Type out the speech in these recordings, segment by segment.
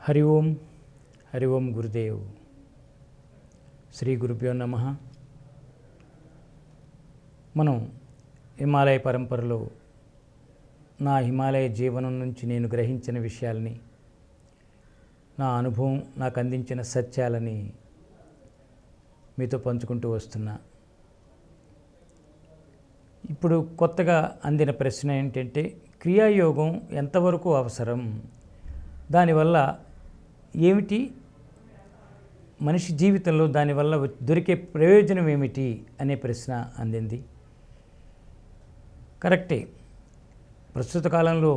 హరి ఓం గురుదేవ్. శ్రీ గురుభ్యో నమః. మనం హిమాలయ పరంపరలో నా హిమాలయ జీవనం నుంచి నేను గ్రహించిన విషయాలని, నా అనుభవం నాకు అందించిన సత్యాలని మీతో పంచుకుంటూ వస్తున్నా. ఇప్పుడు కొత్తగా అందిన ప్రశ్న ఏంటంటే, క్రియాయోగం ఎంతవరకు అవసరం, దానివల్ల ఏమిటి, మనిషి జీవితంలో దానివల్ల దొరికే ప్రయోజనం ఏమిటి అనే ప్రశ్న అందింది. కరెక్టే. ప్రస్తుత కాలంలో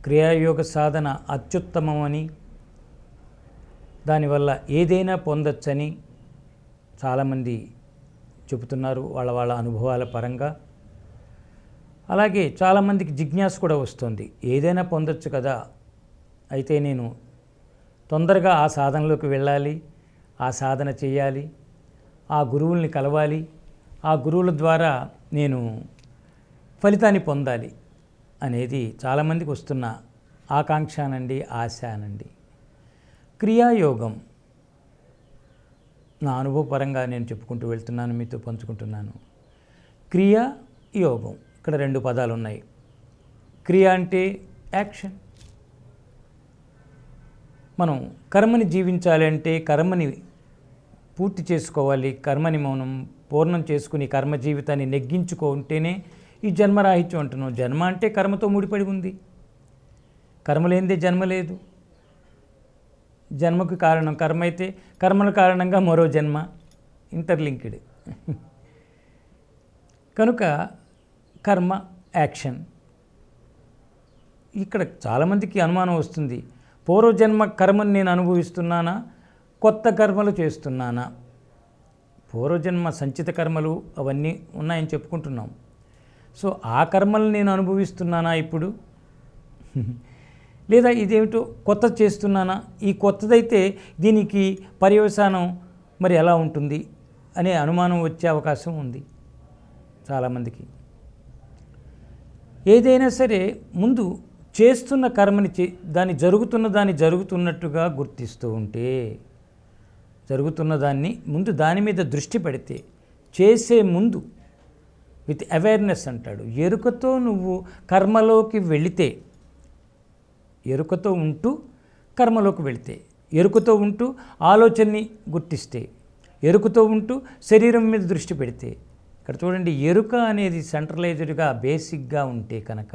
క్రియాయోగ సాధన అత్యుత్తమమని, దానివల్ల ఏదైనా పొందొచ్చని చాలామంది చెబుతున్నారు వాళ్ళ అనుభవాల పరంగా. అలాగే చాలామందికి జిజ్ఞాస కూడా వస్తుంది, ఏదైనా పొందొచ్చు కదా, అయితే నేను తొందరగా ఆ సాధనలోకి వెళ్ళాలి, ఆ సాధన చేయాలి, ఆ గురువుల్ని కలవాలి, ఆ గురువుల ద్వారా నేను ఫలితాన్ని పొందాలి అనేది చాలామందికి వస్తున్న ఆకాంక్షనండి, ఆశనండి. క్రియాయోగం నా అనుభవపరంగా నేను చెప్పుకుంటూ వెళ్తున్నాను, మీతో పంచుకుంటున్నాను. క్రియా యోగం, ఇక్కడ రెండు పదాలు ఉన్నాయి. క్రియ అంటే యాక్షన్. మనం కర్మని జీవించాలి అంటే కర్మని పూర్తి చేసుకోవాలి, కర్మని మనం పూర్ణం చేసుకుని కర్మ జీవితాన్ని నెగ్గించుకుంటేనే ఈ జన్మరాహిత్యం అంటున్నాం. జన్మ అంటే కర్మతో ముడిపడి ఉంది. కర్మ లేనిదే జన్మ లేదు. జన్మకు కారణం కర్మ అయితే కర్మల కారణంగా మరో జన్మ, ఇంటర్లింక్డ్. కనుక కర్మ, యాక్షన్. ఇక్కడ చాలామందికి అనుమానం వస్తుంది, పూర్వజన్మ కర్మను నేను అనుభవిస్తున్నానా, కొత్త కర్మలు చేస్తున్నానా? పూర్వజన్మ సంచిత కర్మలు అవన్నీ ఉన్నాయని చెప్పుకుంటున్నాం. సో ఆ కర్మలు నేను అనుభవిస్తున్నానా ఇప్పుడు, లేదా ఇదేమిటో కొత్త చేస్తున్నానా? ఈ కొత్తదైతే దీనికి పర్యవసానం మరి ఎలా ఉంటుంది అనే అనుమానం వచ్చే అవకాశం ఉంది చాలామందికి. ఏదైనా సరే ముందు చేస్తున్న కర్మని దాన్ని జరుగుతున్నట్టుగా గుర్తిస్తూ ఉంటే, జరుగుతున్న దాన్ని ముందు దాని మీద దృష్టి పెడితే, చేసే ముందు విత్ అవేర్నెస్ అంటాడు, ఎరుకతో నువ్వు కర్మలోకి వెళితే, ఎరుకతో ఉంటూ కర్మలోకి వెళితే, ఎరుకతో ఉంటూ ఆలోచనని గుర్తిస్తే, ఎరుకతో ఉంటూ శరీరం మీద దృష్టి పెడితే, ఇక్కడ చూడండి, ఎరుక అనేది సెంట్రలైజ్డ్గా బేసిక్గా ఉంటే కనుక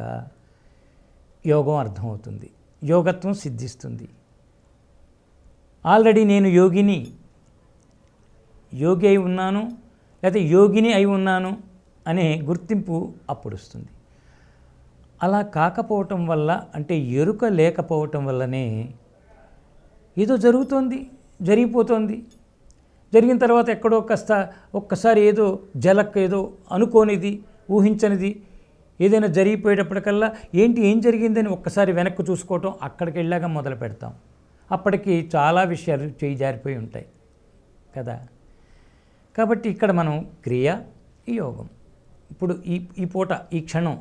యోగం అర్థమవుతుంది, యోగత్వం సిద్ధిస్తుంది. ఆల్రెడీ నేను యోగి అయి ఉన్నాను, లేకపోతే యోగిని అయి ఉన్నాను అనే గుర్తింపు అప్పుడు వస్తుంది. అలా కాకపోవటం వల్ల, అంటే ఎరుక లేకపోవటం వల్లనే ఏదో జరిగిపోతుంది. జరిగిన తర్వాత ఎక్కడో ఒక్కసారి ఏదో ఏదో అనుకోనిది, ఊహించనిది ఏదైనా జరిగిపోయేటప్పటికల్లా ఏం జరిగిందని ఒక్కసారి వెనక్కి చూసుకోవటం, అక్కడికి వెళ్ళాక మొదలు పెడతాం. అప్పటికి చాలా విషయాలు చేయి జారిపోయి ఉంటాయి కదా. కాబట్టి ఇక్కడ మనం క్రియ, యోగం. ఇప్పుడు ఈ పూట, ఈ క్షణం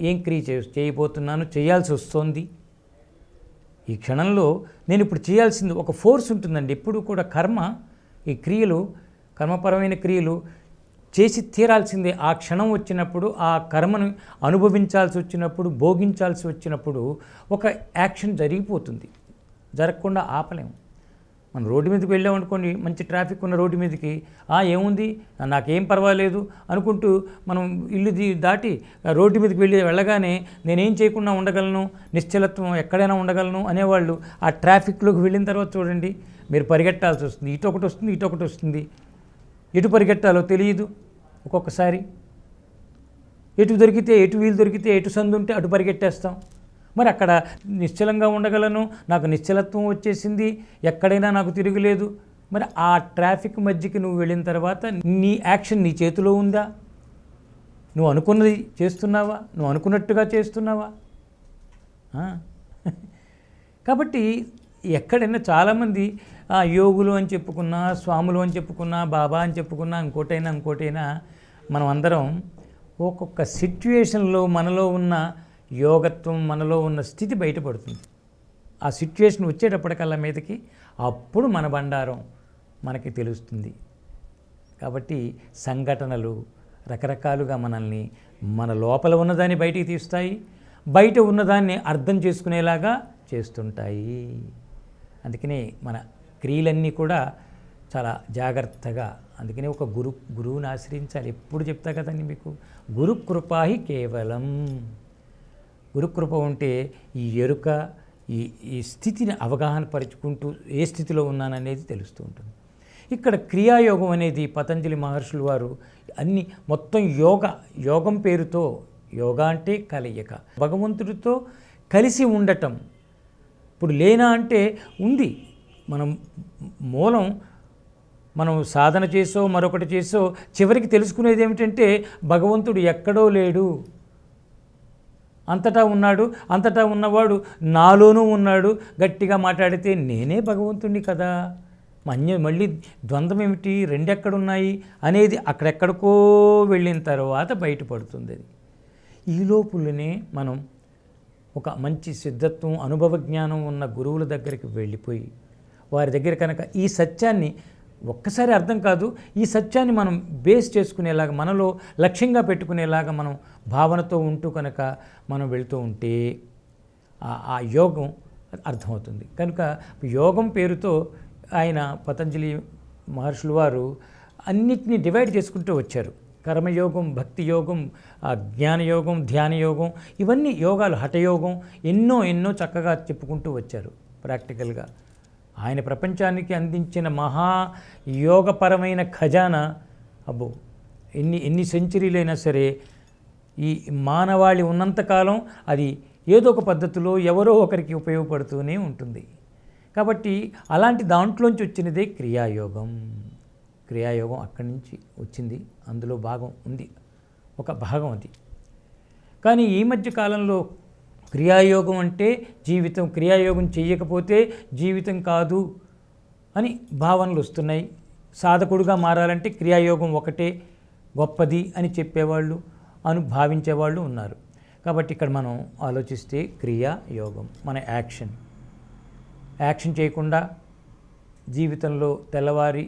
ఏం క్రియ చేయబోతున్నాను, చేయాల్సి వస్తుంది. ఈ క్షణంలో నేను ఇప్పుడు చేయాల్సింది ఒక ఫోర్స్ ఉంటుందండి. ఎప్పుడు కూడా ఈ క్రియలు, కర్మపరమైన క్రియలు చేసి తీరాల్సిందే. ఆ క్షణం వచ్చినప్పుడు, ఆ కర్మను అనుభవించాల్సి వచ్చినప్పుడు, భోగించాల్సి వచ్చినప్పుడు ఒక యాక్షన్ జరిగిపోతుంది. జరగకుండా ఆపలేము. మనం రోడ్డు మీదకి వెళ్ళామనుకోండి, మంచి ట్రాఫిక్ ఉన్న రోడ్డు మీదకి, ఏముంది నాకేం పర్వాలేదు అనుకుంటూ మనం ఇల్లు దాటి రోడ్డు మీదకి వెళ్ళగానే నేనేం చేయకుండా ఉండగలను, నిశ్చలత్వం ఎక్కడైనా ఉండగలను అనేవాళ్ళు ఆ ట్రాఫిక్లోకి వెళ్ళిన తర్వాత చూడండి, మీరు పరిగెట్టాల్సి వస్తుంది. ఇటొకటి వస్తుంది. ఎటు పరిగెట్టాలో తెలియదు. ఒక్కొక్కసారి ఎటు వీలు దొరికితే, ఎటు సందు ఉంటే అటు పరిగెట్టేస్తాం. మరి అక్కడ నిశ్చలంగా ఉండగలను, నాకు నిశ్చలత్వం వచ్చేసింది, ఎక్కడైనా నాకు తిరుగులేదు. మరి ఆ ట్రాఫిక్ మధ్యకి నువ్వు వెళ్ళిన తర్వాత నీ యాక్షన్ నీ చేతిలో ఉందా? నువ్వు అనుకున్నది చేస్తున్నావా? నువ్వు అనుకున్నట్టుగా చేస్తున్నావా? కాబట్టి ఎక్కడైనా చాలామంది యోగులు అని చెప్పుకున్నా, స్వాములు అని చెప్పుకున్నా, బాబా అని చెప్పుకున్నా, ఇంకోటైనా మనం అందరం ఒక్కొక్క సిట్యుయేషన్లో మనలో ఉన్న యోగత్వం, మనలో ఉన్న స్థితి బయటపడుతుంది. ఆ సిచ్యువేషన్ వచ్చేటప్పటికల్లా మీదకి అప్పుడు మన బండారం మనకి తెలుస్తుంది. కాబట్టి సంఘటనలు రకరకాలుగా మనల్ని మన లోపల ఉన్నదాన్ని బయటికి తీస్తాయి, బయట ఉన్నదాన్ని అర్థం చేసుకునేలాగా చేస్తుంటాయి. అందుకనే మన క్రియలన్నీ కూడా చాలా జాగ్రత్తగా, అందుకనే ఒక గురువుని ఆశ్రయించాలి. ఎప్పుడు చెప్తా కదండి మీకు, గురుకృపాహి కేవలం. గురుకృప ఉంటే ఈ ఎరుక, ఈ స్థితిని అవగాహన పరుచుకుంటూ ఏ స్థితిలో ఉన్నాననేది తెలుస్తూ ఉంటుంది. ఇక్కడ క్రియాయోగం అనేది పతంజలి మహర్షులు వారు అన్ని మొత్తం యోగం పేరుతో, యోగా అంటే కలయిక, భగవంతుడితో కలిసి ఉండటం. ఇప్పుడు లేనా అంటే ఉంది. మనం మూలం మనం సాధన చేసో మరొకటి చేసో చివరికి తెలుసుకునేది ఏమిటంటే భగవంతుడు ఎక్కడో లేడు, అంతటా ఉన్నాడు, అంతటా ఉన్నవాడు నాలోనూ ఉన్నాడు. గట్టిగా మాట్లాడితే నేనే భగవంతుడిని కదా. మళ్ళీ ద్వంద్వం ఏమిటి, రెండెక్కడున్నాయి అనేది అక్కడెక్కడికో వెళ్ళిన తర్వాత బయటపడుతుంది. అది ఈ లోపులనే మనం ఒక మంచి సిద్ధత్వం, అనుభవ జ్ఞానం ఉన్న గురువుల దగ్గరికి వెళ్ళిపోయి వారి దగ్గర కనుక ఈ సత్యాన్ని ఒక్కసారి అర్థం కాదు, ఈ సత్యాన్ని మనం బేస్ చేసుకునేలాగా, మనలో లక్ష్యంగా పెట్టుకునేలాగా మనం భావనతో ఉంటూ కనుక మనం వెళుతూ ఉంటే ఆ యోగం అర్థమవుతుంది. కనుక యోగం పేరుతో ఆయన పతంజలి మహర్షులు వారు అన్నిటినీ డివైడ్ చేసుకుంటూ వచ్చారు. కర్మయోగం, భక్తి యోగం, జ్ఞానయోగం, ధ్యానయోగం, ఇవన్నీ యోగాలు, హఠయోగం, ఎన్నో చక్కగా చెప్పుకుంటూ వచ్చారు. ప్రాక్టికల్గా ఆయన ప్రపంచానికి అందించిన మహా యోగపరమైన ఖజానా అబ్బో ఎన్ని సెంచరీలైనా సరే ఈ మానవాళి ఉన్నంతకాలం అది ఏదో ఒక పద్ధతిలో ఎవరో ఒకరికి ఉపయోగపడుతూనే ఉంటుంది. కాబట్టి అలాంటి దాంట్లోంచి వచ్చినదే క్రియాయోగం. క్రియాయోగం అక్కడి నుంచి వచ్చింది, అందులో భాగం ఉంది, ఒక భాగం అది. కానీ ఈ మధ్య కాలంలో క్రియాయోగం అంటే జీవితం, క్రియాయోగం చేయకపోతే జీవితం కాదు అని భావనలు వస్తున్నాయి. సాధకుడుగా మారాలంటే క్రియాయోగం ఒకటే గొప్పది అని చెప్పేవాళ్ళు, భావించేవాళ్ళు ఉన్నారు. కాబట్టి ఇక్కడ మనం ఆలోచిస్తే క్రియాయోగం మన యాక్షన్ చేయకుండా జీవితంలో తెల్లవారి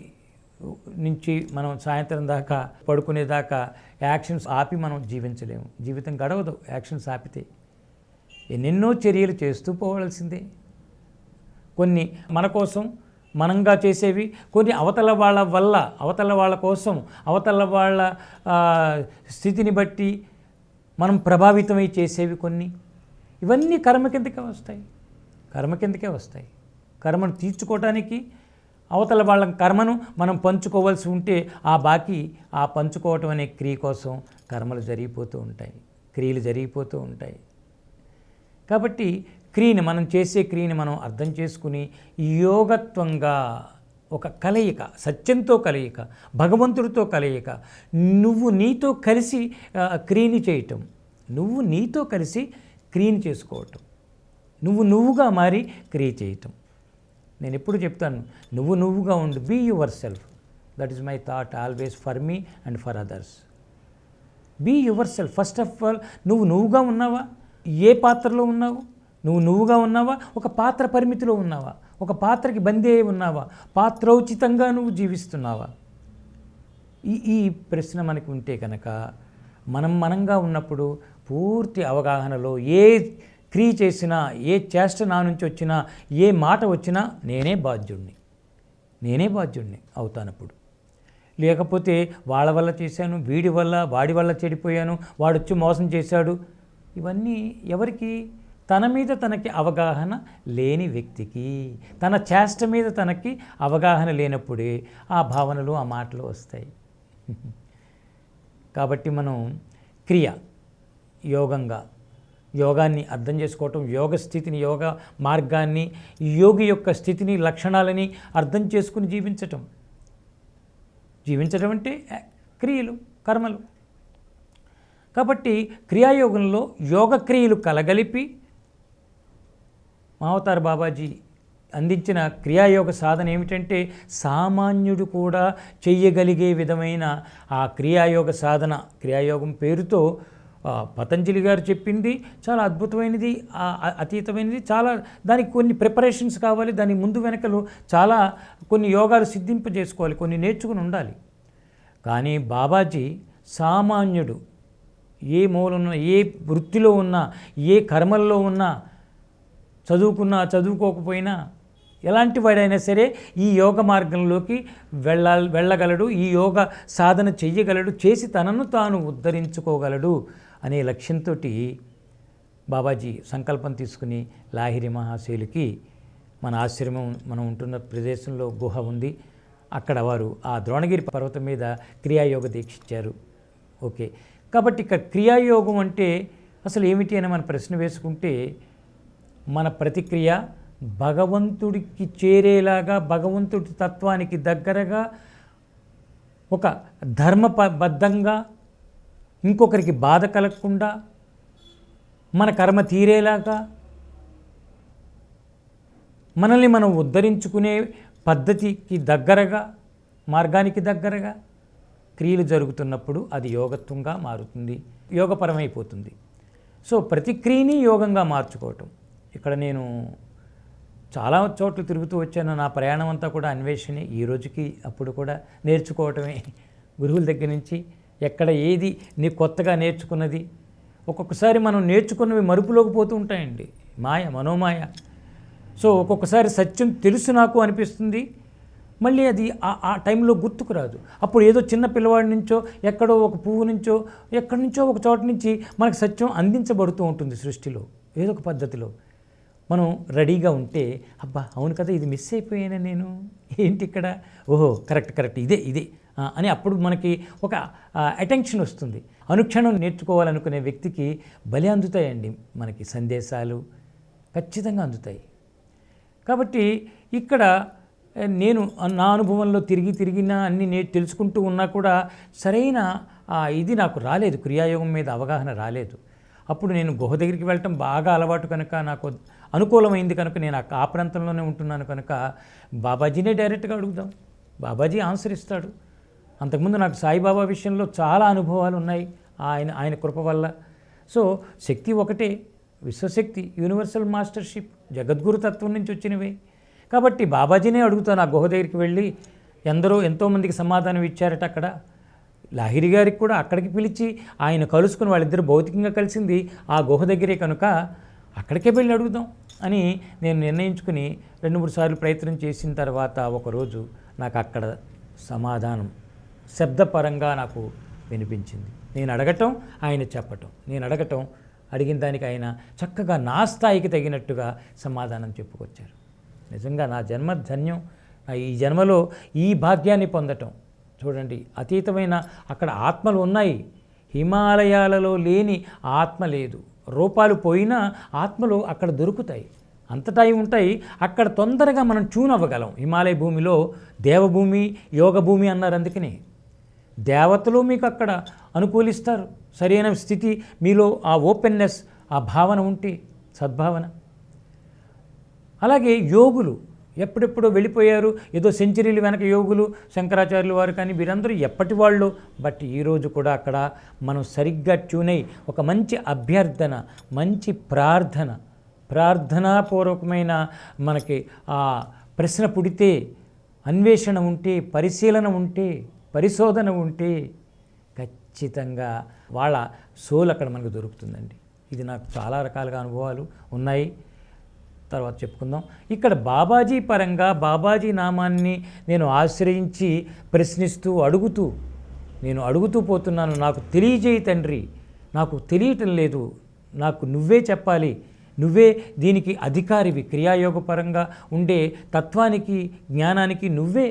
నుంచి మనం సాయంత్రం దాకా పడుకునేదాకా యాక్షన్స్ ఆపి మనం జీవించలేము. జీవితం గడవదు యాక్షన్స్ ఆపితే. ఎన్నెన్నో చర్యలు చేస్తూ పోవాల్సిందే. కొన్ని మన కోసం మనంగా చేసేవి, కొన్ని అవతల వాళ్ళ వల్ల, అవతల వాళ్ళ కోసం, అవతల వాళ్ళ స్థితిని బట్టి మనం ప్రభావితమై చేసేవి కొన్ని. ఇవన్నీ కర్మ కిందకే వస్తాయి. కర్మను తీర్చుకోవటానికి అవతల వాళ్ళ కర్మను మనం పంచుకోవాల్సి ఉంటే ఆ పంచుకోవటం అనే క్రియ కోసం క్రియలు జరిగిపోతూ ఉంటాయి. కాబట్టి మనం చేసే క్రియని మనం అర్థం చేసుకుని యోగత్వంగా ఒక కలయిక, సత్యంతో కలయిక, భగవంతుడితో కలయిక, నువ్వు నీతో కలిసి క్రియని చేయటం, నువ్వు నీతో కలిసి క్రియని చేసుకోవటం, నువ్వుగా మారి క్రియ చేయటం. నేను ఎప్పుడు చెప్తాను, నువ్వుగా ఉండు, be yourself. That is my thought always for me and for others. Be yourself. First of all నువ్వుగా ఉన్నావా? ఏ పాత్రలో ఉన్నావు? నువ్వుగా ఉన్నావా? ఒక పాత్ర పరిమితిలో ఉన్నావా? ఒక పాత్రకి బందీ అయి ఉన్నావా? పాత్రోచితంగా నువ్వు జీవిస్తున్నావా? ఈ ప్రశ్న మనకి ఉంటే కనుక మనంగా ఉన్నప్పుడు పూర్తి అవగాహనలో ఏ క్రియ చేసినా, ఏ చేష్ట నా నుంచి వచ్చినా, ఏ మాట వచ్చినా నేనే బాధ్యుడిని అవుతానప్పుడు. లేకపోతే వాళ్ళ వల్ల చేశాను, వాడి వల్ల చెడిపోయాను, వాడొచ్చి మోసం చేశాడు, ఇవన్నీ ఎవరికి? తన మీద తనకి అవగాహన లేని వ్యక్తికి, తన చేష్ట మీద తనకి అవగాహన లేనప్పుడే ఆ భావనలు, ఆ మాటలు వస్తాయి. కాబట్టి మనం యోగాన్ని అర్థం చేసుకోవటం, యోగ స్థితిని, యోగ మార్గాన్ని, యోగి యొక్క స్థితిని, లక్షణాలని అర్థం చేసుకుని జీవించడం అంటే క్రియలు, కర్మలు. కాబట్టి క్రియాయోగంలో యోగ క్రియలు కలగలిపి మావతార్ బాబాజీ అందించిన క్రియాయోగ సాధన ఏమిటంటే సామాన్యుడు కూడా చెయ్యగలిగే విధమైన ఆ క్రియాయోగ సాధన. క్రియాయోగం పేరుతో పతంజలి గారు చెప్పింది చాలా అద్భుతమైనది, అతీతమైనది, చాలా దానికి కొన్ని ప్రిపరేషన్స్ కావాలి, దాని ముందు వెనకలు చాలా కొన్ని యోగాలు సిద్ధింపజేసుకోవాలి, కొన్ని నేర్చుకుని ఉండాలి. కానీ బాబాజీ సామాన్యుడు, ఏ మూలన్న, ఏ వృత్తిలో ఉన్నా, ఏ కర్మల్లో ఉన్నా, చదువుకోకపోయినా, ఎలాంటి వాడైనా సరే ఈ యోగ మార్గంలోకి వెళ్ళగలడు, ఈ యోగ సాధన చెయ్యగలడు, చేసి తనను తాను ఉద్ధరించుకోగలడు అనే లక్ష్యంతో బాబాజీ సంకల్పం తీసుకుని లాహిరి మహాశయులకి మన ఆశ్రమం, మనం ఉంటున్న ప్రదేశంలో గుహ ఉంది, అక్కడ వారు ఆ ద్రోణగిరి పర్వతం మీద క్రియాయోగ దీక్ష ఇచ్చారు. ఓకే, కాబట్టి ఇక్కడ క్రియాయోగం అంటే అసలు ఏమిటి అని మన ప్రశ్న వేసుకుంటే, మన ప్రతిక్రియ భగవంతుడికి చేరేలాగా, భగవంతుడి తత్వానికి దగ్గరగా, ఒక ధర్మబద్ధంగా, ఇంకొకరికి బాధ కలగకుండా, మన కర్మ తీరేలాగా, మనల్ని మనం ఉద్ధరించుకునే పద్ధతికి దగ్గరగా, మార్గానికి దగ్గరగా క్రియలు జరుగుతున్నప్పుడు అది యోగత్వంగా మారుతుంది, యోగపరమైపోతుంది. సో ప్రతి క్రియని యోగంగా మార్చుకోవటం. ఇక్కడ నేను చాలా చోట్ల తిరుగుతూ వచ్చాను, నా ప్రయాణం అంతా కూడా అన్వేషణే, ఈ రోజుకి అప్పుడు కూడా నేర్చుకోవటమే, గురువుల దగ్గర నుంచి ఎక్కడ ఏది నీ కొత్తగా నేర్చుకున్నది. ఒక్కొక్కసారి మనం నేర్చుకున్నవి మరుపులోకి పోతూ ఉంటాయండి, మాయ, మనోమాయ. సో ఒక్కొక్కసారి సత్యం తెలుసు నాకు అనిపిస్తుంది, మళ్ళీ అది ఆ టైంలో గుర్తుకు రాదు. అప్పుడు ఏదో చిన్న పిల్లవాడి నుంచో, ఎక్కడో ఒక పువ్వు నుంచో, ఎక్కడి నుంచో ఒక చోట నుంచి మనకు సత్యం అందించబడుతూ ఉంటుంది సృష్టిలో ఏదో ఒక పద్ధతిలో. మనం రెడీగా ఉంటే, అబ్బా అవును కదా, ఇది మిస్ అయిపోయాను నేను, ఏంటి ఇక్కడ, ఓహో కరెక్ట్ ఇదే అని అప్పుడు మనకి ఒక అటెన్షన్ వస్తుంది. అనుక్షణం నేర్చుకోవాలనుకునే వ్యక్తికి భలే అందుతాయండి మనకి సందేశాలు, ఖచ్చితంగా అందుతాయి. కాబట్టి ఇక్కడ నేను నా అనుభవంలో తిరిగినా అన్నీ తెలుసుకుంటూ ఉన్నా కూడా సరైన ఇది నాకు రాలేదు, క్రియాయోగం మీద అవగాహన రాలేదు. అప్పుడు నేను గుహ దగ్గరికి వెళ్ళటం బాగా అలవాటు కనుక, నాకు అనుకూలమైంది కనుక, నేను ఆ ప్రాంతంలోనే ఉంటున్నాను కనుక బాబాజీనే డైరెక్ట్గా అడుగుదాం, బాబాజీ ఆన్సర్ ఇస్తాడు. అంతకుముందు నాకు సాయిబాబా విషయంలో చాలా అనుభవాలు ఉన్నాయి ఆయన కృప వల్ల. సో శక్తి ఒకటే, విశ్వశక్తి, యూనివర్సల్ మాస్టర్షిప్, జగద్గురు తత్వం నుంచి వచ్చినవే. కాబట్టి బాబాజీనే అడుగుతాను ఆ గుహ దగ్గరికి వెళ్ళి. ఎంతోమందికి సమాధానం ఇచ్చారట అక్కడ. లాహిరి గారికి కూడా అక్కడికి పిలిచి ఆయన కలుసుకుని, వాళ్ళిద్దరు భౌతికంగా కలిసింది ఆ గుహ దగ్గరే కనుక అక్కడికే వెళ్ళి అడుగుదాం అని నేను నిర్ణయించుకుని 2-3 సార్లు ప్రయత్నం చేసిన తర్వాత ఒకరోజు నాకు అక్కడ సమాధానం శబ్దపరంగా నాకు వినిపించింది. నేను అడగటం, ఆయన చెప్పటం, అడిగిన దానికి ఆయన చక్కగా నా స్థాయికి తగినట్టుగా సమాధానం చెప్పుకొచ్చారు. నిజంగా నా జన్మ ధన్యం. ఈ జన్మలో ఈ భాగ్యాన్ని పొందటం చూడండి, అతీతమైన అక్కడ ఆత్మలు ఉన్నాయి. హిమాలయాలలో లేని ఆత్మ లేదు. రూపాలు పోయినా ఆత్మలు అక్కడ దొరుకుతాయి, అంతటా ఉంటాయి. అక్కడ తొందరగా మనం ట్యూన్ అవ్వగలం. హిమాలయ భూమిలో దేవభూమి, యోగ భూమి అన్నారు. అందుకనే దేవతలు మీకు అక్కడ అనుకూలిస్తారు. సరైన స్థితి మీలో, ఆ ఓపెన్నెస్, ఆ భావన ఉంటే, సద్భావన. అలాగే యోగులు ఎప్పుడెప్పుడో వెళ్ళిపోయారు, ఏదో సెంచరీలు వెనక యోగులు, శంకరాచార్యుల వారు కానీ వీరందరూ ఎప్పటి వాళ్ళు. బట్ ఈరోజు కూడా అక్కడ మనం సరిగ్గా ట్యూన్ అయి ఒక మంచి అభ్యర్థన, మంచి ప్రార్థనాపూర్వకమైన మనకి ఆ ప్రశ్న పుడితే, అన్వేషణ ఉంటే, పరిశీలన ఉంటే, పరిశోధన ఉంటే ఖచ్చితంగా వాళ్ళ సోల్ అక్కడ మనకు దొరుకుతుందండి. ఇది నాకు చాలా రకాలుగా అనుభవాలు ఉన్నాయి, తర్వాత చెప్పుకుందాం. ఇక్కడ బాబాజీ పరంగా బాబాజీ నామాన్ని నేను ఆశ్రయించి ప్రశ్నిస్తూ నేను అడుగుతూ పోతున్నాను. నాకు తెలియజేయి తండ్రి, నాకు తెలియటం లేదు, నాకు నువ్వే చెప్పాలి, నువ్వే దీనికి అధికారివి, క్రియాయోగపరంగా ఉండే తత్వానికి, జ్ఞానానికి నువ్వే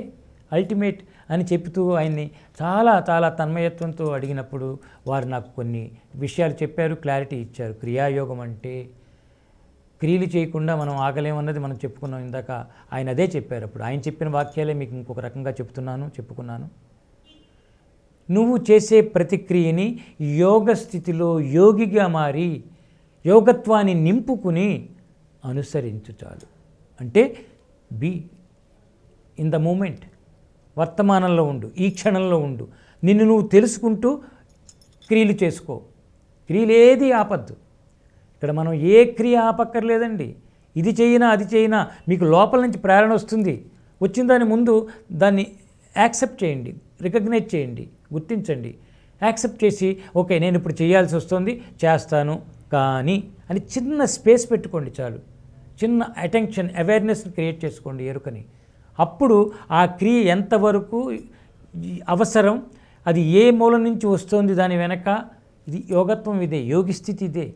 అల్టిమేట్ అని చెప్తూ ఆయన్ని చాలా చాలా తన్మయత్వంతో అడిగినప్పుడు వారు నాకు కొన్ని విషయాలు చెప్పారు, క్లారిటీ ఇచ్చారు. క్రియాయోగం అంటే క్రియలు చేయకుండా మనం ఆగలేమన్నది మనం చెప్పుకున్నాం ఇందాక. ఆయన అదే చెప్పారు. అప్పుడు ఆయన చెప్పిన వాక్యాలే మీకు ఇంకొక రకంగా చెప్పుకున్నాను. నువ్వు చేసే ప్రతిక్రియని యోగ స్థితిలో యోగిగా మారి యోగత్వాన్ని నింపుకుని అనుసరించు చాలు. అంటే బీ ఇన్ ద మూమెంట్, వర్తమానంలో ఉండు, ఈ క్షణంలో ఉండు. నిన్ను నువ్వు తెలుసుకుంటూ క్రియలు చేసుకో. క్రియలేది ఆపద్దు. ఇక్కడ మనం ఏ క్రియ ఆపక్కర్లేదండి. ఇది చేయినా అది చేయినా మీకు లోపల నుంచి ప్రేరణ వస్తుంది. వచ్చిన దాని ముందు దాన్ని యాక్సెప్ట్ చేయండి, రికగ్నైజ్ చేయండి, గుర్తించండి. యాక్సెప్ట్ చేసి ఓకే నేను ఇప్పుడు చేయాల్సి వస్తుంది, చేస్తాను కానీ అని చిన్న స్పేస్ పెట్టుకోండి చాలు. చిన్న అటెన్షన్, అవేర్నెస్ని క్రియేట్ చేసుకోండి, ఎరుకని. అప్పుడు ఆ క్రియ ఎంతవరకు అవసరం, అది ఏ మూలం నుంచి వస్తుంది, దాని వెనక ఇది యోగత్వం ఇదే, యోగి స్థితి ఇదే.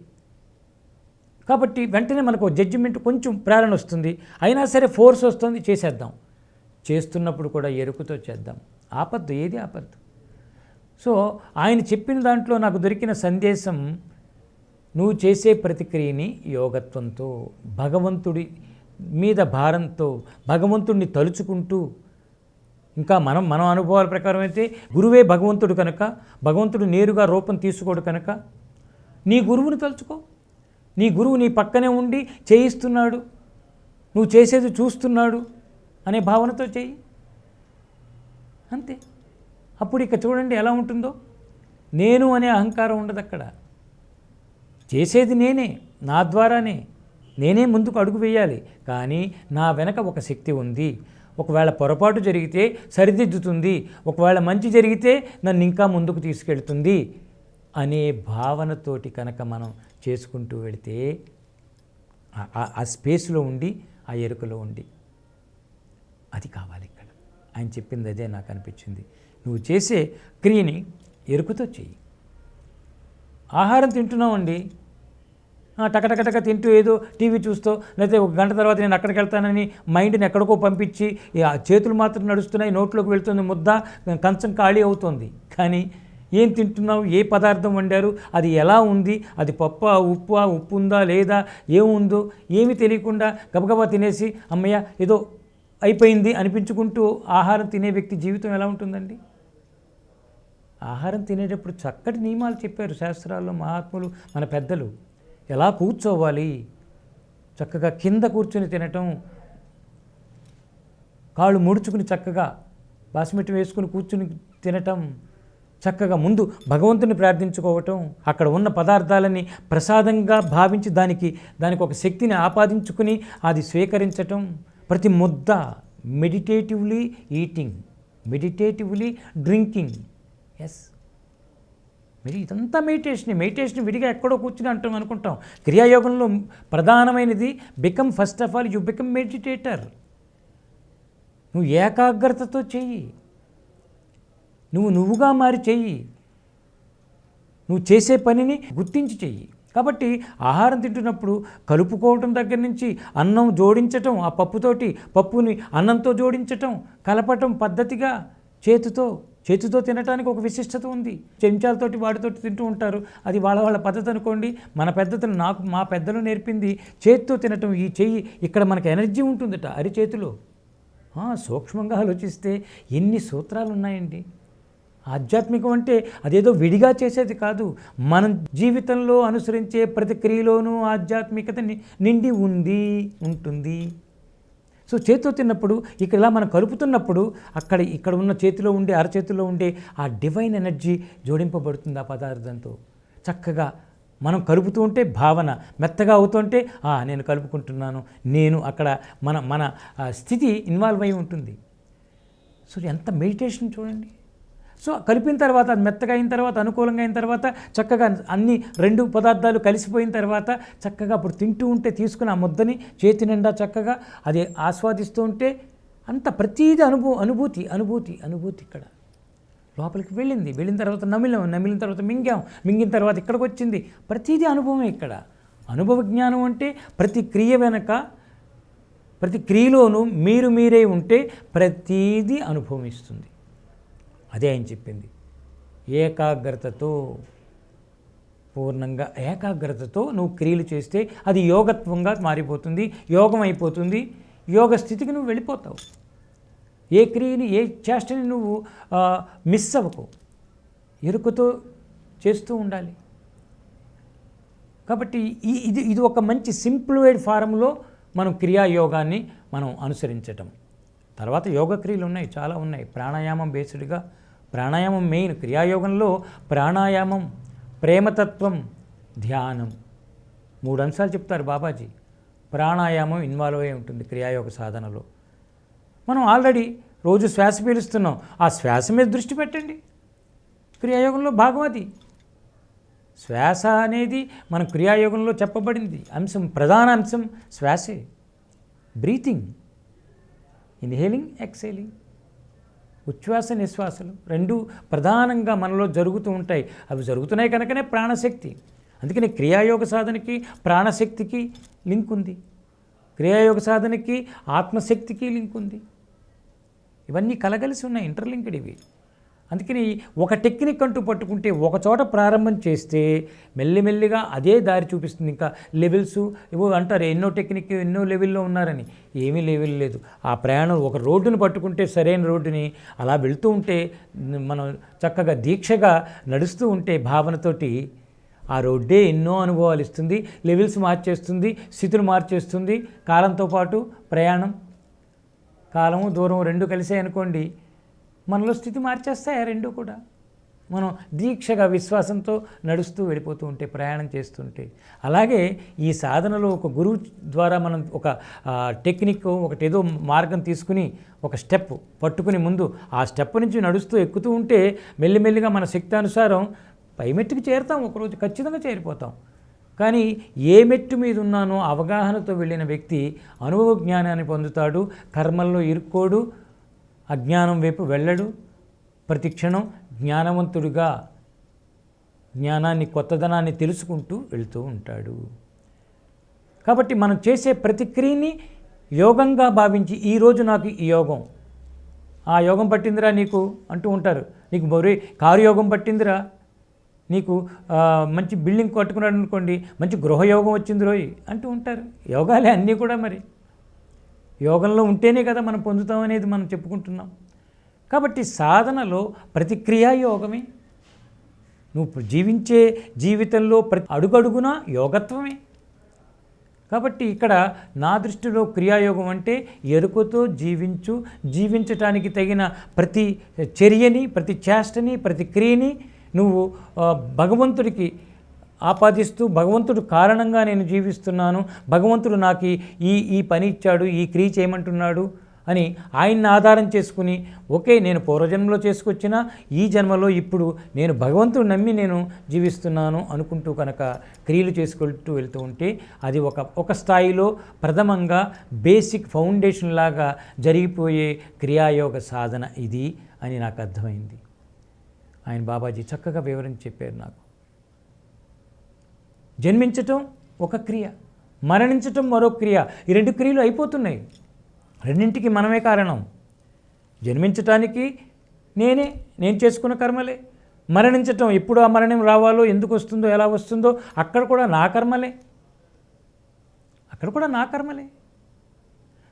కాబట్టి వెంటనే మనకు జడ్జిమెంట్, కొంచెం ప్రేరణ వస్తుంది. అయినా సరే ఫోర్స్ వస్తుంది, చేసేద్దాం. చేస్తున్నప్పుడు కూడా ఎరుకుతో చేద్దాం. ఆపద్దు, ఏది ఆపద్దు. సో ఆయన చెప్పిన దాంట్లో నాకు దొరికిన సందేశం, నువ్వు చేసే ప్రతిక్రియని యోగత్వంతో, భగవంతుడి మీద భారంతో, భగవంతుడిని తలుచుకుంటూ, ఇంకా మన అనుభవాల ప్రకారం అయితే గురువే భగవంతుడు కనుక, భగవంతుడు నేరుగా రూపం తీసుకోడు కనుక నీ గురువుని తలుచుకో. నీ గురువు నీ పక్కనే ఉండి చేయిస్తున్నాడు, నువ్వు చేసేది చూస్తున్నాడు అనే భావనతో చేయి, అంతే. అప్పుడు ఇక చూడండి ఎలా ఉంటుందో. నేను అనే అహంకారం ఉండదు అక్కడ. చేసేది నేనే, నా ద్వారానే, నేనే ముందుకు అడుగు వేయాలి. కానీ నా వెనక ఒక శక్తి ఉంది. ఒకవేళ పొరపాటు జరిగితే సరిదిద్దుతుంది, ఒకవేళ మంచి జరిగితే నన్ను ఇంకా ముందుకు తీసుకెళ్తుంది అనే భావనతోటి కనుక మనం చేసుకుంటూ వెళితే ఆ స్పేస్లో ఉండి, ఆ ఎరుకలో ఉండి, అది కావాలి ఇక్కడ. ఆయన చెప్పింది అదే నాకు అనిపించింది. నువ్వు చేసే క్రియని ఎరుకతో చెయ్యి. ఆహారం తింటున్నామండి, టకటకటక తింటూ ఏదో టీవీ చూస్తూ, లేకపోతే ఒక గంట తర్వాత నేను అక్కడికి వెళ్తానని మైండ్ని ఎక్కడికో పంపించి చేతులు మాత్రం నడుస్తున్నాయి, నోట్లోకి వెళ్తుంది ముద్ద, కంచం ఖాళీ అవుతుంది. కానీ ఏం తింటున్నావు, ఏ పదార్థం వండారు, అది ఎలా ఉంది, అది పప్పా ఉప్పు ఉందా లేదా, ఏముందో ఏమీ తెలియకుండా గబగబా తినేసి అమ్మయ్య ఏదో అయిపోయింది అనిపించుకుంటూ ఆహారం తినే వ్యక్తి జీవితం ఎలా ఉంటుందండి? ఆహారం తినేటప్పుడు చక్కటి నియమాలు చెప్పారు శాస్త్రాల్లో మహాత్ములు, మన పెద్దలు. ఎలా కూర్చోవాలి, చక్కగా కింద కూర్చొని తినటం, కాళ్ళు ముడుచుకుని చక్కగా బాస్మతి వేసుకుని కూర్చుని తినటం, చక్కగా ముందు భగవంతుని ప్రార్థించుకోవటం, అక్కడ ఉన్న పదార్థాలని ప్రసాదంగా భావించి దానికి ఒక శక్తిని ఆపాదించుకుని అది స్వీకరించటం, ప్రతి ముద్ద మెడిటేటివ్లీ ఈటింగ్, మెడిటేటివ్లీ డ్రింకింగ్. ఎస్, ఇదంతా మెడిటేషన్ విడిగా ఎక్కడో కూర్చుని అంటాం అనుకుంటాం. క్రియాయోగంలో ప్రధానమైనది first of all you become meditator. నువ్వు ఏకాగ్రతతో చెయ్యి, నువ్వుగా మారి చెయ్యి, నువ్వు చేసే పనిని గుర్తించి చెయ్యి. కాబట్టి ఆహారం తింటున్నప్పుడు కలుపుకోవటం దగ్గర నుంచి అన్నం జోడించటం, ఆ పప్పుని అన్నంతో జోడించటం, కలపటం పద్ధతిగా చేతితో తినడానికి ఒక విశిష్టత ఉంది. చెంచాలతోటి వాటితోటి తింటూ ఉంటారు, అది వాళ్ళ పద్ధతి అనుకోండి. మన పద్ధతులు మా పెద్దలు నేర్పింది చేతితో తినటం. ఈ చెయ్యి ఇక్కడ మనకు ఎనర్జీ ఉంటుందట అరిచేతిలో. సూక్ష్మంగా ఆలోచిస్తే ఎన్ని సూత్రాలు ఉన్నాయండి. ఆధ్యాత్మికం అంటే అదేదో విడిగా చేసేది కాదు, మనం జీవితంలో అనుసరించే ప్రతి క్రియలోనూ ఆధ్యాత్మికత నిండి ఉంటుంది. సో చేతితో తిన్నప్పుడు ఇక్కడ ఇలా మనం కలుపుతున్నప్పుడు ఇక్కడ ఉన్న చేతిలో ఉండే, అరచేతిలో ఉండే ఆ డివైన్ ఎనర్జీ జోడింపబడుతుంది ఆ పదార్థంతో. చక్కగా మనం కలుపుతూ ఉంటే భావన మెత్తగా అవుతుంటే నేను కలుపుకుంటున్నాను, నేను అక్కడ మన స్థితి ఇన్వాల్వ్ అయి ఉంటుంది. సో ఎంత మెడిటేషన్ చూడండి. సో కలిపిన తర్వాత అది మెత్తగా అయిన తర్వాత, అనుకూలంగా అయిన తర్వాత, చక్కగా అన్ని రెండు పదార్థాలు కలిసిపోయిన తర్వాత చక్కగా అప్పుడు తింటూ ఉంటే తీసుకుని ఆ ముద్దని చేతి నిండా చక్కగా అది ఆస్వాదిస్తూ ఉంటే అంత ప్రతీది అనుభూతి ఇక్కడ లోపలికి వెళ్ళిన తర్వాత నమిలిన తర్వాత మింగిన తర్వాత ఇక్కడికి వచ్చింది. ప్రతీది అనుభవమే ఇక్కడ. అనుభవ జ్ఞానం అంటే ప్రతి క్రియ వెనక, ప్రతి క్రియలోనూ మీరే ఉంటే ప్రతీది అనుభవం ఇస్తుంది. అదే ఆయన చెప్పింది. పూర్ణంగా ఏకాగ్రతతో నువ్వు క్రియలు చేస్తే అది యోగత్వంగా మారిపోతుంది, యోగం అయిపోతుంది. యోగ స్థితికి నువ్వు వెళ్ళిపోతావు. ఏ క్రియని, ఏ చేష్టని నువ్వు మిస్ అవ్వకు, ఎరుకతో చేస్తూ ఉండాలి. కాబట్టి ఇది ఒక మంచి సింప్లిఫైడ్ ఫారంలో మనం క్రియాయోగాన్ని మనం అనుసరించటం. తర్వాత యోగ క్రియలు ఉన్నాయి, చాలా ఉన్నాయి. ప్రాణాయామం బేస్డ్గా, ప్రాణాయామం మెయిన్. క్రియాయోగంలో ప్రాణాయామం, ప్రేమతత్వం, ధ్యానం, 3 అంశాలు చెప్తారు బాబాజీ. ప్రాణాయామం ఇన్వాల్వ్ అయి ఉంటుంది క్రియాయోగ సాధనలో. మనం ఆల్రెడీ రోజు శ్వాస పీలుస్తున్నాం, ఆ శ్వాస మీద దృష్టి పెట్టండి. క్రియాయోగంలో భాగం అది. శ్వాస అనేది మన క్రియాయోగంలో చెప్పబడింది అంశం, ప్రధాన అంశం శ్వాసే. బ్రీతింగ్, ఇన్హేలింగ్, ఎక్సేలింగ్, ఉచ్ఛ్వాస నిశ్వాసలు రెండు ప్రధానంగా మనలో జరుగుతూ ఉంటాయి. అవి జరుగుతున్నాయి కనుకనే ప్రాణశక్తి. అందుకని క్రియాయోగ సాధనకి ప్రాణశక్తికి లింక్ ఉంది, క్రియాయోగ సాధనకి ఆత్మశక్తికి లింక్ ఉంది. ఇవన్నీ కలగలిసి ఉన్నాయి, ఇంటర్లింక్డ్ ఇవి. అందుకని ఒక టెక్నిక్ అంటూ పట్టుకుంటే ఒక చోట ప్రారంభం చేస్తే మెల్లిమెల్లిగా అదే దారి చూపిస్తుంది. ఇంకా లెవెల్స్ ఇవో అంటారు, ఎన్నో టెక్నిక్ ఎన్నో లెవెల్లో ఉన్నారని. ఏమీ లెవెల్ లేదు. ఆ ప్రయాణం ఒక రోడ్డును పట్టుకుంటే, సరైన రోడ్డుని అలా వెళ్తూ ఉంటే, మనం చక్కగా దీక్షగా నడుస్తూ ఉంటే భావనతోటి ఆ రోడ్డే ఎన్నో అనుభవాలు ఇస్తుంది, లెవెల్స్ మార్చేస్తుంది, స్థితులు మార్చేస్తుంది. కాలంతో పాటు ప్రయాణం, కాలము దూరం రెండు కలిసాయి అనుకోండి, మనలో స్థితి మార్చేస్తాయి ఆ రెండు కూడా. మనం దీక్షగా విశ్వాసంతో నడుస్తూ వెళ్ళిపోతూ ఉంటే, ప్రయాణం చేస్తుంటే. అలాగే ఈ సాధనలో ఒక గురువు ద్వారా మనం ఒక టెక్నిక్, ఒకటి ఏదో మార్గం తీసుకుని ఒక స్టెప్ పట్టుకుని ముందు ఆ స్టెప్ నుంచి నడుస్తూ ఎక్కుతూ ఉంటే మెల్లిమెల్లిగా మన శక్తి అనుసారం పై మెట్టుకు చేరుతాం, ఒకరోజు ఖచ్చితంగా చేరిపోతాం. కానీ ఏ మెట్టు మీద ఉన్నానో అవగాహనతో వెళ్ళిన వ్యక్తి అనుభవ జ్ఞానాన్ని పొందుతాడు, కర్మల్లో ఇరుక్కోడు, అజ్ఞానం వైపు వెళ్ళడు. ప్రతి క్షణం జ్ఞానవంతుడిగా జ్ఞానాన్ని, కొత్తదనాన్ని తెలుసుకుంటూ వెళ్తూ ఉంటాడు. కాబట్టి మనం చేసే ప్రతిక్రియని యోగంగా భావించి, ఈరోజు నాకు ఈ యోగం, ఆ యోగం పట్టిందిరా నీకు అంటూ ఉంటారు. నీకు కారు యోగం పట్టిందిరా, నీకు మంచి బిల్డింగ్ కట్టుకున్నాడు అనుకోండి, మంచి గృహయోగం వచ్చింది రోయ్ అంటూ ఉంటారు. యోగాలే అన్నీ కూడా. మరి యోగంలో ఉంటేనే కదా మనం పొందుతాం అనేది మనం చెప్పుకుంటున్నాం. కాబట్టి సాధనలో ప్రతిక్రియా యోగమే. నువ్వు జీవించే జీవితంలో ప్రతి అడుగడుగునా యోగత్వమే. కాబట్టి ఇక్కడ నా దృష్టిలో క్రియాయోగం అంటే ఎరుకతో జీవించటానికి తగిన ప్రతి చర్యని, ప్రతి చేష్టని, ప్రతి క్రియని నువ్వు భగవంతుడికి ఆపాదిస్తూ, భగవంతుడు కారణంగా నేను జీవిస్తున్నాను, భగవంతుడు నాకు ఈ పని ఇచ్చాడు, ఈ క్రియ చేయమంటున్నాడు అని ఆయన్ని ఆధారం చేసుకుని, ఓకే నేను పూర్వజన్మలో చేసుకొచ్చిన ఈ జన్మలో ఇప్పుడు నేను భగవంతుడు నమ్మి నేను జీవిస్తున్నాను అనుకుంటూ కనుక క్రియలు చేసుకుంటూ వెళ్తూ ఉంటే అది ఒక స్థాయిలో ప్రథమంగా బేసిక్ ఫౌండేషన్ లాగా జరిగిపోయే క్రియాయోగ సాధన ఇది అని నాకు అర్థమైంది. ఆయన బాబాజీ చక్కగా వివరించి చెప్పారు నాకు. జన్మించటం ఒక క్రియ, మరణించటం మరో క్రియ. ఈ రెండు క్రియలు అయిపోతున్నాయి. రెండింటికి మనమే కారణం. జన్మించటానికి నేను చేసుకున్న కర్మలే. మరణించటం, ఎప్పుడు ఆ మరణం రావాలో, ఎందుకు వస్తుందో, ఎలా వస్తుందో, అక్కడ కూడా నా కర్మలే.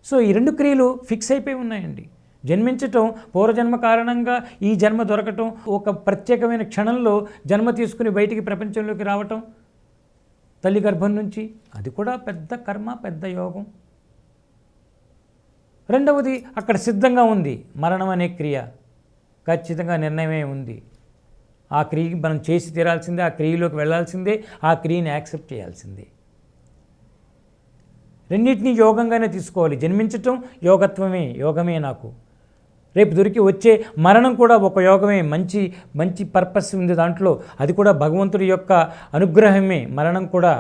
సో ఈ రెండు క్రియలు ఫిక్స్ అయిపోయి ఉన్నాయండి. జన్మించటం పూర్వజన్మ కారణంగా ఈ జన్మ దొరకటం, ఒక ప్రత్యేకమైన క్షణంలో జన్మ తీసుకుని బయటికి ప్రపంచంలోకి రావటం తల్లి గర్భం నుంచి, అది కూడా పెద్ద కర్మ, పెద్ద యోగం. రెండవది అక్కడ సిద్ధంగా ఉంది, మరణం అనే క్రియ ఖచ్చితంగా నిర్ణయమే ఉంది. ఆ క్రియకి మనం చేసి తీరాల్సిందే, ఆ క్రియలోకి వెళ్ళాల్సిందే, ఆ క్రియని యాక్సెప్ట్ చేయాల్సిందే. రెండింటినీ యోగంగానే తీసుకోవాలి. జన్మించటం యోగమే నాకు. రేపు దొరికి వచ్చే మరణం కూడా ఒక యోగమే, మంచి పర్పస్ ఉంది దాంట్లో. అది కూడా భగవంతుడి యొక్క అనుగ్రహమే మరణం కూడా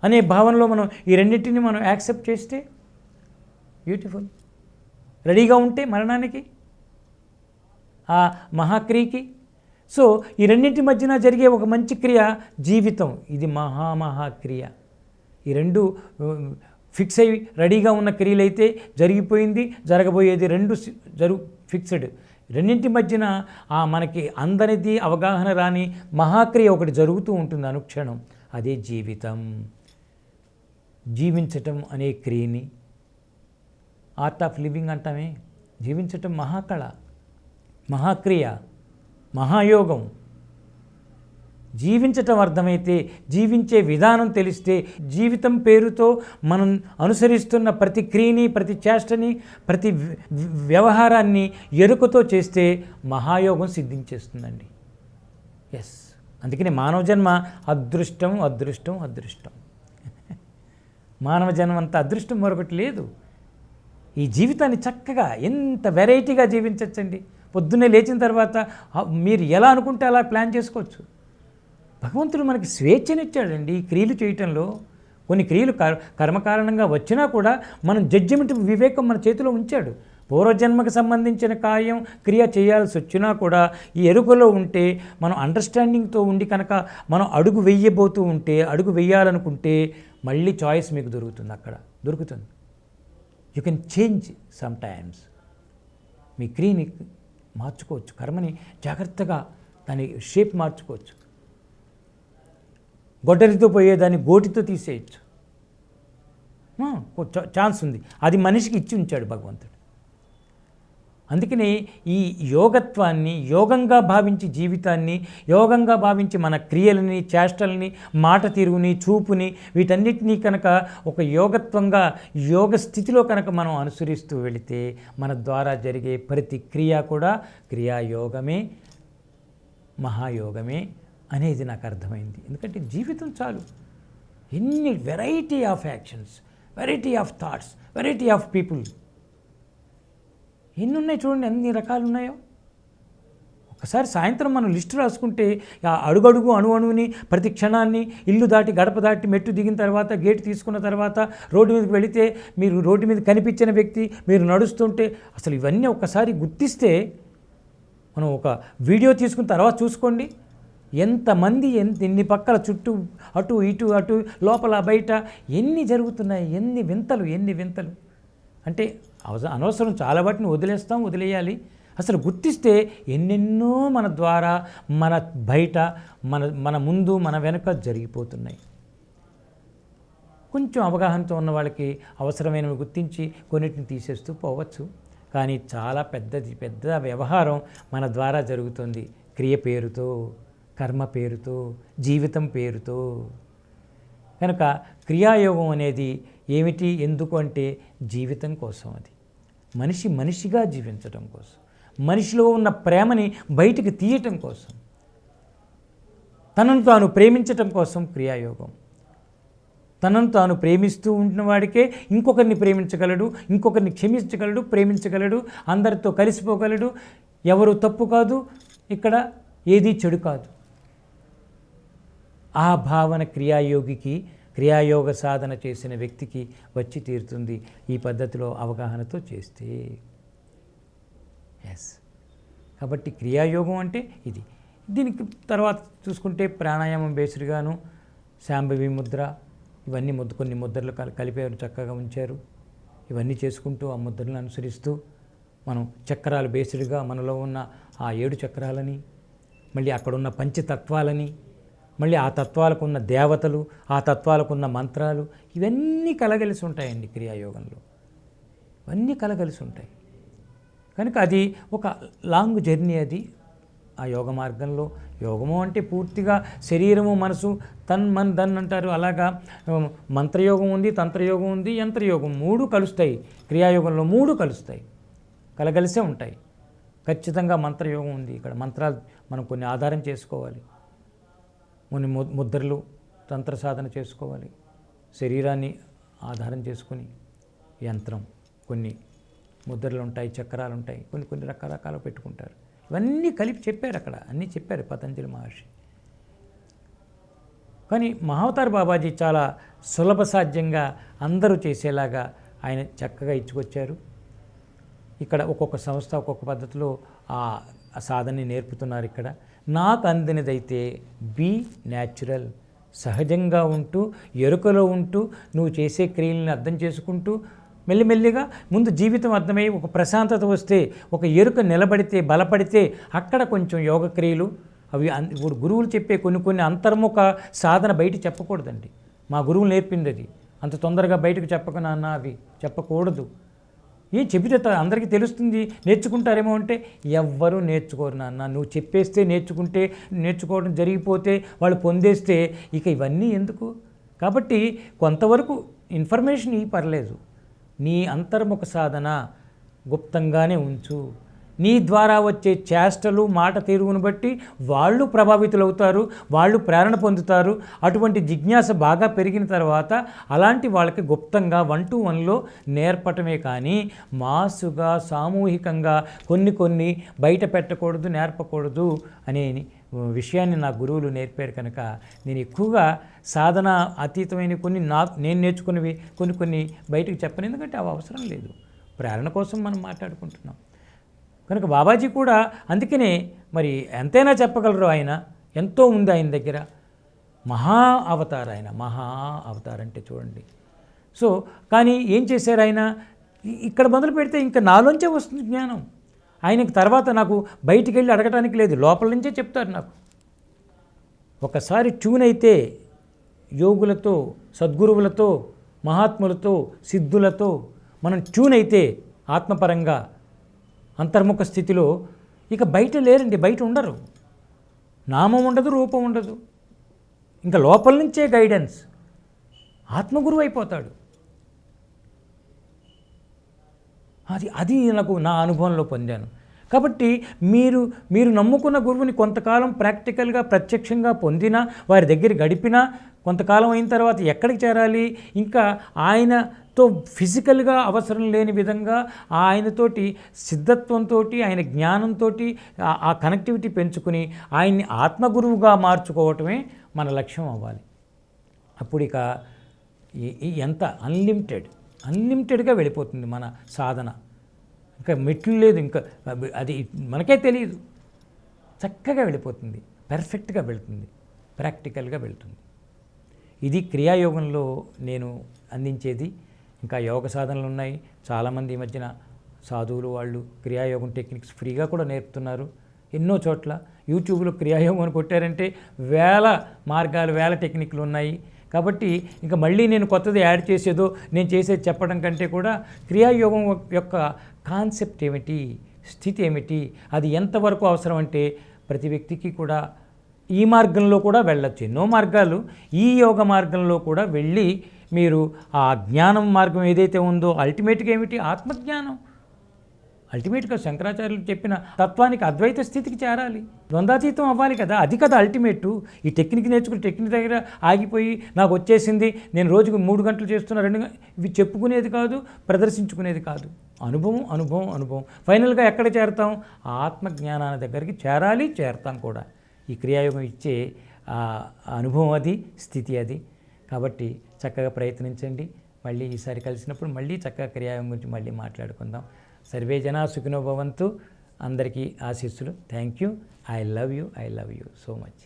అనే భావనలో మనం ఈ రెండింటిని మనం యాక్సెప్ట్ చేస్తే బ్యూటిఫుల్. రెడీగా ఉంటే మరణానికి, ఆ మహాక్రియకి. సో ఈ రెండింటి మధ్యన జరిగే ఒక మంచి క్రియ జీవితం. ఇది మహాక్రియ. ఈ రెండు ఫిక్స్ అయ్యి రెడీగా ఉన్న క్రియలైతే జరిగిపోయింది, జరగబోయేది రెండు ఫిక్స్డ్. రెండింటి మధ్యన మనకి అందరిది అవగాహన రాని మహాక్రియ ఒకటి జరుగుతూ ఉంటుంది అనుక్షణం. అదే జీవితం. జీవించటం అనే క్రియని ఆర్ట్ ఆఫ్ లివింగ్ అంటామే. జీవించటం మహాకళ, మహాక్రియ, మహాయోగం. జీవించటం అర్థమైతే, జీవించే విధానం తెలిస్తే, జీవితం పేరుతో మనం అనుసరిస్తున్న ప్రతి క్రియని, ప్రతి చేష్టని, ప్రతి వ్యవహారాన్ని ఎరుకతో చేస్తే మహాయోగం సిద్ధించేస్తుందండి. ఎస్, అందుకని మానవ జన్మ అదృష్టం అదృష్టం అదృష్టం. మానవ జన్మ అంత అదృష్టం మరొకటి లేదు. ఈ జీవితాన్ని చక్కగా ఎంత వెరైటీగా జీవించవచ్చండి. పొద్దున్నే లేచిన తర్వాత మీరు ఎలా అనుకుంటే అలా ప్లాన్ చేసుకోవచ్చు. భగవంతుడు మనకి స్వేచ్ఛనిచ్చాడండి ఈ క్రియలు చేయటంలో. కొన్ని క్రియలు కర్మకారణంగా వచ్చినా కూడా మనం జడ్జిమెంట్ వివేకం మన చేతిలో ఉంచాడు. పూర్వజన్మకు సంబంధించిన కార్యం క్రియ చేయాల్సి వచ్చినా కూడా ఈ ఎరుకలో ఉంటే మనం అండర్స్టాండింగ్తో ఉండి కనుక మనం అడుగు వెయ్యబోతూ ఉంటే, అడుగు వెయ్యాలనుకుంటే మళ్ళీ చాయిస్ మీకు దొరుకుతుంది. You can change sometimes. మీ క్రియని మార్చుకోవచ్చు, కర్మని జాగ్రత్తగా దాని షేప్ మార్చుకోవచ్చు. గొడ్డలితో పోయేదాన్ని గోటితో తీసేయచ్చు. ఛాన్స్ ఉంది. అది మనిషికి ఇచ్చి ఉంచాడు భగవంతుడు. అందుకని ఈ యోగత్వాన్ని యోగంగా భావించి జీవితాన్ని యోగంగా భావించి మన క్రియలని, చేష్టల్ని, మాట తీరుని, చూపుని వీటన్నిటినీ కనుక ఒక యోగత్వంగా యోగ స్థితిలో కనుక మనం అనుసరిస్తూ వెళితే మన ద్వారా జరిగే ప్రతి క్రియ కూడా క్రియాయోగమే, మహాయోగమే అనేది నాకు అర్థమైంది. ఎందుకంటే జీవితం చాలు, ఎన్ని variety of actions, variety of thoughts, variety of people, ఎన్ని ఉన్నాయి చూడండి, ఎన్ని రకాలు ఉన్నాయో. ఒకసారి సాయంత్రం మనం లిస్టు రాసుకుంటే అడుగడుగు అణువుని ప్రతి క్షణాన్ని ఇల్లు దాటి గడప దాటి మెట్టు దిగిన తర్వాత గేటు తీసుకున్న తర్వాత రోడ్డు మీదకి వెళితే మీరు రోడ్డు మీద కనిపించిన వ్యక్తి మీరు నడుస్తుంటే అసలు ఇవన్నీ ఒక్కసారి గుర్తిస్తే మనం ఒక వీడియో తీసుకున్న తర్వాత చూసుకోండి ఎంతమంది ఎన్ని పక్కల చుట్టూ అటు ఇటు అటు లోపల బయట ఎన్ని జరుగుతున్నాయి, ఎన్ని వింతలు అంటే అనవసరం చాలా వాటిని వదిలేయాలి. అసలు గుర్తిస్తే ఎన్నెన్నో మన ద్వారా మన బయట మన ముందు మన వెనుక జరిగిపోతున్నాయి. కొంచెం అవగాహనతో ఉన్న వాళ్ళకి అవసరమైనవి గుర్తించి కొన్నిటిని తీసేస్తూ పోవచ్చు. కానీ చాలా పెద్ద వ్యవహారం మన ద్వారా జరుగుతుంది. క్రియ పేరుతో, కర్మ పేరుతో, జీవితం పేరుతో. కనుక క్రియాయోగం అనేది ఏమిటి, ఎందుకు అంటే జీవితం కోసం, అది మనిషిగా జీవించడం కోసం, మనిషిలో ఉన్న ప్రేమని బయటికి తీయటం కోసం, తనను తాను ప్రేమించటం కోసం క్రియాయోగం. తనను తాను ప్రేమిస్తూ ఉంటున్న వాడికే ఇంకొకరిని ప్రేమించగలడు, ఇంకొకరిని క్షమించగలడు, ప్రేమించగలడు, అందరితో కలిసిపోగలడు. ఎవరు తప్పు కాదు, ఇక్కడ ఏది చెడు కాదు. ఆ భావన క్రియాయోగికి, క్రియాయోగ సాధన చేసిన వ్యక్తికి వచ్చి తీరుతుంది ఈ పద్ధతిలో అవగాహనతో చేస్తే. కాబట్టి క్రియాయోగం అంటే ఇది. దీనికి తర్వాత చూసుకుంటే ప్రాణాయామం బేస్డ్గాను శాంభవి ముద్ర, ఇవన్నీ కొన్ని ముద్రలు కలిపారు, చక్కగా ఉంచారు. ఇవన్నీ చేసుకుంటూ ఆ ముద్రలను అనుసరిస్తూ మనం చక్రాలు బేస్డ్గా మనలో ఉన్న ఆ 7 చక్రాలని, మళ్ళీ అక్కడున్న పంచతత్వాలని, మళ్ళీ ఆ తత్వాలకు ఉన్న దేవతలు, ఆ తత్వాలకు ఉన్న మంత్రాలు, ఇవన్నీ కలగలిసి ఉంటాయండి క్రియాయోగంలో. ఇవన్నీ కలగలిసి ఉంటాయి. కనుక అది ఒక లాంగ్ జర్నీ. అది ఆ యోగ మార్గంలో. యోగము అంటే పూర్తిగా శరీరము, మనసు, తన్ మన్ ధన్ అంటారు. అలాగా మంత్రయోగం ఉంది, తంత్రయోగం ఉంది, యంత్రయోగం, 3 కలుస్తాయి క్రియాయోగంలో. 3 కలుస్తాయి, కలగలిసే ఉంటాయి. ఖచ్చితంగా మంత్రయోగం ఉంది. ఇక్కడ మంత్రాలు మనం కొన్ని ఆధారం చేసుకోవాలి, కొన్ని ముద్రలు తంత్ర సాధన చేసుకోవాలి. శరీరాన్ని ఆధారం చేసుకుని యంత్రం, కొన్ని ముద్రలు ఉంటాయి, చక్రాలు ఉంటాయి, కొన్ని రకరకాలు పెట్టుకుంటారు. ఇవన్నీ కలిపి చెప్పారు అక్కడ, అన్నీ చెప్పారు పతంజలి మహర్షి. కానీ మహావతార్ బాబాజీ చాలా సులభ సాధ్యంగా అందరూ చేసేలాగా ఆయన చక్కగా ఇచ్చుకొచ్చారు. ఇక్కడ ఒక్కొక్క సంస్థ ఒక్కొక్క పద్ధతిలో ఆ సాధనని నేర్పుతున్నారు. ఇక్కడ నాకు అందినదైతే బీ న్యాచురల్, సహజంగా ఉంటూ, ఎరుకలో ఉంటూ, నువ్వు చేసే క్రియలను అర్థం చేసుకుంటూ, మెల్లిమెల్లిగా ముందు జీవితం అర్థమై ఒక ప్రశాంతత వస్తే, ఒక ఎరుక నిలబడితే, బలపడితే, అక్కడ కొంచెం యోగ క్రియలు అవి ఇప్పుడు గురువులు చెప్పే కొన్ని అంతర్ముఖ సాధన బయట చెప్పకూడదండి. మా గురువులు నేర్పింది అది. అంత తొందరగా బయటకు చెప్పక నాన్న, అవి చెప్పకూడదు. ఏం చెబితే అందరికీ తెలుస్తుంది, నేర్చుకుంటారేమో అంటే ఎవ్వరూ నేర్చుకోరు నాన్న. నువ్వు చెప్పేస్తే నేర్చుకోవడం జరిగిపోతే, వాళ్ళు పొందేస్తే ఇక ఇవన్నీ ఎందుకు? కాబట్టి కొంతవరకు ఇన్ఫర్మేషన్ పర్లేదు. నీ అంతర్ముఖ సాధన గుప్తంగానే ఉంచు. నీ ద్వారా వచ్చే చేష్టలు మాట తీరువును బట్టి వాళ్ళు ప్రభావితులవుతారు, వాళ్ళు ప్రేరణ పొందుతారు. అటువంటి జిజ్ఞాస బాగా పెరిగిన తర్వాత అలాంటి వాళ్ళకి గుప్తంగా 1-to-1లో నేర్పటమే కానీ మాసుగా సామూహికంగా కొన్ని బయట పెట్టకూడదు, నేర్పకూడదు అనే విషయాన్ని నా గురువులు నేర్పారు. కనుక నేను ఎక్కువగా సాధన అతీతమైన నేను నేర్చుకున్నవి కొన్ని బయటకు చెప్పను, ఎందుకంటే అవి అవసరం లేదు. ప్రేరణ కోసం మనం మాట్లాడుకుంటున్నాం కనుక బాబాజీ కూడా అందుకనే మరి ఎంతైనా చెప్పగలరు. ఆయన ఎంతో ఉంది ఆయన దగ్గర. మహా అవతార్ ఆయన, మహా అవతార్ అంటే చూడండి. సో కానీ ఏం చేశారు ఆయన? ఇక్కడ మొదలు పెడితే ఇంకా నాలోంచే వస్తుంది జ్ఞానం. ఆయనకి తర్వాత నాకు బయటికి వెళ్ళి అడగటానికి లేదు, లోపల నుంచే చెప్తారు నాకు. ఒకసారి ట్యూన్ అయితే యోగులతో, సద్గురువులతో, మహాత్ములతో, సిద్ధులతో మనం ట్యూన్ అయితే ఆత్మపరంగా అంతర్ముఖ స్థితిలో ఇక బయట లేరండి, బయట ఉండరు. నామం ఉండదు, రూపం ఉండదు. ఇంకా లోపల నుంచే గైడెన్స్. ఆత్మగురువు అయిపోతాడు. అది నాకు నా అనుభవంలో పొందాను. కాబట్టి మీరు నమ్ముకున్న గురువుని కొంతకాలం ప్రాక్టికల్గా ప్రత్యక్షంగా పొందినా, వారి దగ్గర గడిపినా, కొంతకాలం అయిన తర్వాత ఎక్కడికి చేరాలి? ఇంకా ఆయనతో ఫిజికల్గా అవసరం లేని విధంగా ఆయనతోటి సిద్ధత్వంతో, ఆయన జ్ఞానంతో ఆ కనెక్టివిటీ పెంచుకుని ఆయన్ని ఆత్మగురువుగా మార్చుకోవటమే మన లక్ష్యం అవ్వాలి. అప్పుడు ఇక ఎంత అన్లిమిటెడ్గా వెళ్ళిపోతుంది మన సాధన. ఇంకా మెట్లు లేదు, ఇంకా అది మనకే తెలియదు. చక్కగా వెళ్ళిపోతుంది, పర్ఫెక్ట్గా వెళుతుంది, ప్రాక్టికల్గా వెళుతుంది. ఇది క్రియాయోగంలో నేను అందించేది. ఇంకా యోగ సాధనలు ఉన్నాయి. చాలామంది ఈ మధ్యన సాధువులు వాళ్ళు క్రియాయోగం టెక్నిక్స్ ఫ్రీగా కూడా నేర్పుతున్నారు. ఎన్నో చోట్ల యూట్యూబ్లో క్రియాయోగం అని కొట్టారంటే వేల మార్గాలు, వేల టెక్నిక్లు ఉన్నాయి. కాబట్టి ఇంకా మళ్ళీ నేను కొత్తది యాడ్ చేసేదో, నేను చేసేది చెప్పడం కంటే కూడా క్రియాయోగం యొక్క కాన్సెప్ట్ ఏమిటి, స్థితి ఏమిటి, అది ఎంతవరకు అవసరం అంటే ప్రతి వ్యక్తికి కూడా ఈ మార్గంలో కూడా వెళ్ళచ్చు. ఎన్నో మార్గాలు, ఈ యోగ మార్గంలో కూడా వెళ్ళి మీరు ఆ జ్ఞానం మార్గం ఏదైతే ఉందో అల్టిమేట్గా ఏమిటి? ఆత్మజ్ఞానం. అల్టిమేట్గా శంకరాచార్యులు చెప్పిన తత్వానికి, అద్వైత స్థితికి చేరాలి, ద్వంద్వాతీతం అవ్వాలి కదా. అది కదా అల్టిమేటు. ఈ టెక్నిక్ నేర్చుకుని టెక్నిక్ దగ్గర ఆగిపోయి నాకు వచ్చేసింది, నేను రోజుకు 3 గంటలు చేస్తున్నా, 2 గంటలు, ఇవి చెప్పుకునేది కాదు, ప్రదర్శించుకునేది కాదు. అనుభవం. ఫైనల్గా ఎక్కడ చేరతాం? ఆత్మజ్ఞానాన్ని దగ్గరికి చేరాలి, చేరతాం కూడా. ఈ క్రియాయోగం ఇచ్చే అనుభవం అది, స్థితి అది. కాబట్టి చక్కగా ప్రయత్నించండి. మళ్ళీ ఈసారి కలిసినప్పుడు మళ్ళీ చక్కగా క్రియాయోగం గురించి మళ్ళీ మాట్లాడుకుందాం. సర్వే జనా సుఖినో భవంతు. అందరికీ ఆశీస్సులు. Thank you. I love you so much.